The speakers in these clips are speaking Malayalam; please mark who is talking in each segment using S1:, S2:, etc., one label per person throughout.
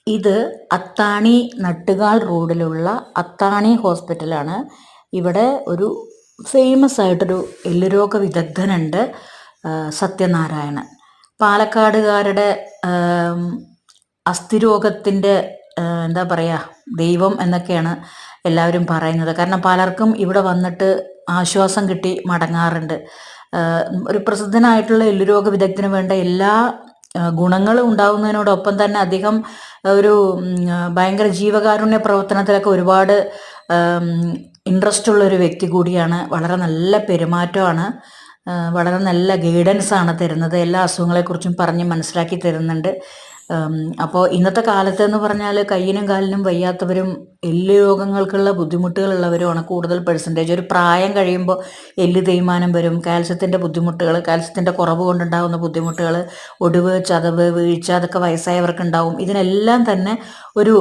S1: ഇത് അത്താണി നട്ടുകാൽ റോഡിലുള്ള അത്താണി ഹോസ്പിറ്റലാണ്. ഇവിടെ ഒരു ഫേമസ് ആയിട്ടൊരു എല്ലുരോഗ വിദഗ്ധനുണ്ട്, സത്യനാരായണൻ. പാലക്കാടുകാരുടെ അസ്ഥിരോഗത്തിൻ്റെ എന്താ പറയുക, ദൈവം എന്നൊക്കെയാണ് എല്ലാവരും പറയുന്നത്. കാരണം പലർക്കും ഇവിടെ വന്നിട്ട് ആശ്വാസം കിട്ടി മടങ്ങാറുണ്ട്. ഒരു പ്രസിദ്ധനായിട്ടുള്ള എല്ലുരോഗ വിദഗ്ധന് വേണ്ട എല്ലാ ഗുണങ്ങളും ഉണ്ടാകുന്നതിനോടൊപ്പം തന്നെ അദ്ദേഹം ഒരു ഭയങ്കര ജീവകാരുണ്യ പ്രവർത്തനത്തിലൊക്കെ ഒരുപാട് ഇൻട്രസ്റ്റ് ഉള്ള ഒരു വ്യക്തി കൂടിയാണ്. വളരെ നല്ല പെരുമാറ്റമാണ്, വളരെ നല്ല ഗൈഡൻസ് ആണ് തരുന്നത്. എല്ലാ അസുഖങ്ങളെക്കുറിച്ചും പറഞ്ഞ് മനസ്സിലാക്കി തരുന്നുണ്ട്. അപ്പോൾ ഇന്നത്തെ കാലത്ത് എന്ന് പറഞ്ഞാൽ കയ്യിനും കാലിനും വയ്യാത്തവരും എല്ല് രോഗങ്ങൾക്കുള്ള ബുദ്ധിമുട്ടുകളുള്ളവരുമാണ് കൂടുതൽ പെർസെൻറ്റേജ്. ഒരു പ്രായം കഴിയുമ്പോൾ എല്ല് തേയ്മാനം വരും, കാൽസ്യത്തിൻ്റെ ബുദ്ധിമുട്ടുകൾ, കാൽസ്യത്തിൻ്റെ കുറവ് കൊണ്ടുണ്ടാകുന്ന ബുദ്ധിമുട്ടുകൾ, ഒടിവ്, ചതവ്, വീഴ്ച, അതൊക്കെ വയസ്സായവർക്ക് ഉണ്ടാവും. ഇതിനെല്ലാം തന്നെ ഒരു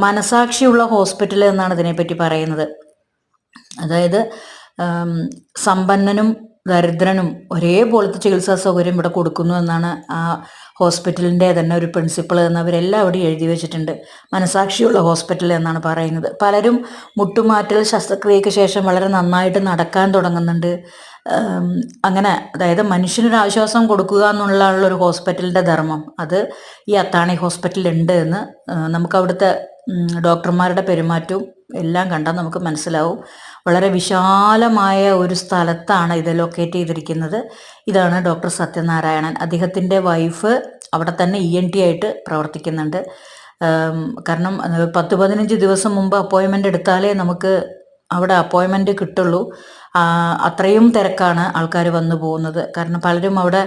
S1: മനസാക്ഷിയുള്ള ഹോസ്പിറ്റൽ എന്നാണ് ഇതിനെപ്പറ്റി പറയുന്നത്. അതായത് സമ്പന്നനും ദരിദ്രനും ഒരേപോലത്തെ ചികിത്സാ സൗകര്യം ഇവിടെ കൊടുക്കുന്നു എന്നാണ് ആ ഹോസ്പിറ്റലിൻ്റെ തന്നെ ഒരു പ്രിൻസിപ്പിൾ എന്ന് അവരെല്ലാം അവിടെ എഴുതി വെച്ചിട്ടുണ്ട്. മനസാക്ഷിയുള്ള ഹോസ്പിറ്റൽ എന്നാണ് പറയുന്നത്. പലരും മുട്ടുമാറ്റൽ ശസ്ത്രക്രിയയ്ക്ക് ശേഷം വളരെ നന്നായിട്ട് നടക്കാൻ തുടങ്ങുന്നുണ്ട്. അങ്ങനെ അതായത് മനുഷ്യനൊരു ആശ്വാസം കൊടുക്കുക എന്നുള്ള ഒരു ഹോസ്പിറ്റലിൻ്റെ ധർമ്മം അത് ഈ അത്താണി ഹോസ്പിറ്റലുണ്ട് എന്ന് നമുക്ക് അവിടുത്തെ ഡോക്ടർമാരുടെ പെരുമാറ്റവും എല്ലാം കണ്ടാൽ നമുക്ക് മനസ്സിലാവും. വളരെ വിശാലമായ ഒരു സ്ഥലത്താണ് ഇത് ലൊക്കേറ്റ് ചെയ്തിരിക്കുന്നത്. ഇതാണ് ഡോക്ടർ സത്യനാരായണൻ. അദ്ദേഹത്തിൻ്റെ വൈഫ് അവിടെ തന്നെ ENT ആയിട്ട് പ്രവർത്തിക്കുന്നുണ്ട്. കാരണം 10-15 ദിവസം മുമ്പ് അപ്പോയിൻമെൻ്റ് എടുത്താലേ നമുക്ക് അവിടെ അപ്പോയിൻമെൻ്റ് കിട്ടുള്ളൂ. അത്രയും തിരക്കാണ് ആൾക്കാർ വന്നു പോകുന്നത്. കാരണം പലരും അവിടെ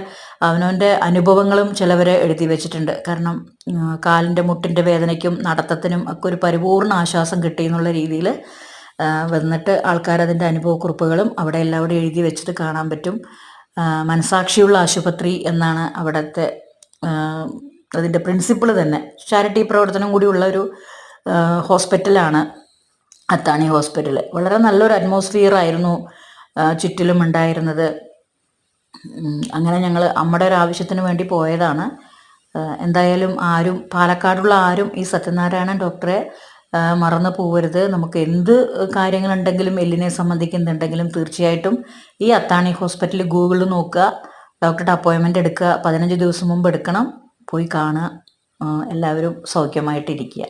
S1: അവനവൻ്റെ അനുഭവങ്ങളും ചിലവരെ എഴുതി വെച്ചിട്ടുണ്ട്. കാരണം കാലിൻ്റെ മുട്ടിൻ്റെ വേദനയ്ക്കും നടത്തത്തിനും ഒക്കെ ഒരു പരിപൂർണ ആശ്വാസം കിട്ടി എന്നുള്ള രീതിയിൽ വന്നിട്ട് ആൾക്കാർ അതിൻ്റെ അനുഭവക്കുറിപ്പുകളും അവിടെ എല്ലാവരും എഴുതി വെച്ചിട്ട് കാണാൻ പറ്റും. മനസാക്ഷിയുള്ള ആശുപത്രി എന്നാണ് അവിടുത്തെ അതിൻ്റെ പ്രിൻസിപ്പിൾ തന്നെ. ചാരിറ്റി പ്രവർത്തനം കൂടിയുള്ള ഒരു ഹോസ്പിറ്റലാണ് അത്താണി ഹോസ്പിറ്റൽ. വളരെ നല്ലൊരു അറ്റ്മോസ്ഫിയർ ആയിരുന്നു ചുറ്റിലും ഉണ്ടായിരുന്നത്. അങ്ങനെ ഞങ്ങൾ നമ്മുടെ ഒരു ആവശ്യത്തിന് വേണ്ടി പോയതാണ്. എന്തായാലും പാലക്കാടുള്ള ആരും ഈ സത്യനാരായണൻ ഡോക്ടറെ മറന്നു പോകരുത്. നമുക്ക് എന്ത് കാര്യങ്ങളുണ്ടെങ്കിലും എല്ലിനെ സംബന്ധിക്കുന്നുണ്ടെങ്കിലും തീർച്ചയായിട്ടും ഈ അത്താണി ഹോസ്പിറ്റൽ ഗൂഗിളിൽ നോക്കുക, ഡോക്ടറുടെ അപ്പോയിൻമെൻ്റ് എടുക്കുക. 15 ദിവസം മുമ്പ് എടുക്കണം, പോയി കാണുക. എല്ലാവരും സൗഖ്യമായിട്ടിരിക്കുക.